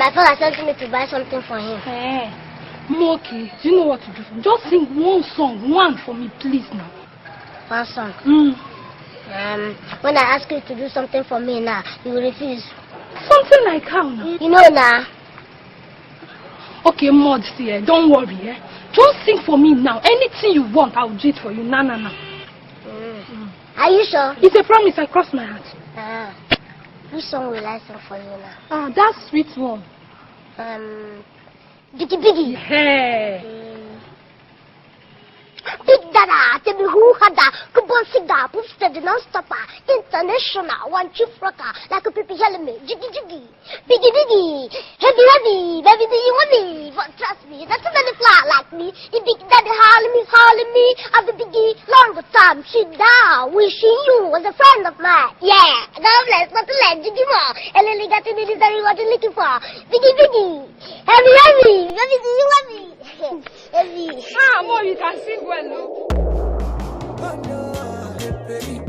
My father sent me to buy something for him. Hey. Moki, do you know what to do for me? Just sing one song, one for me, please now. One song? When I ask you to do something for me now, you will refuse. Something like how now? You know now. Okay, Mod, see, don't worry, Just sing for me now. Anything you want, I'll do it for you. Nah. Are you sure? It's a promise, I cross my heart. Which song will I sing for you now? That sweet one. Biggie. Hey. Big Dada, tell me who had that. Kubon cigar, boosted the non-stopper. International, one chief rocker, like a pipi helmet. Jiggy. Biggie. Heavy. Baby, do you want me? But trust me, that's a many fly like me. The Big Daddy hollering me. Of the Biggie, longer time, sit down. Wishing you was a friend of mine. Yeah, God bless, not to let Jiggy more. And Lily got to do this very what you're looking for. Biggie. Heavy. Baby, do you want me? Heavy. More you can sing well, no? Oh no, baby.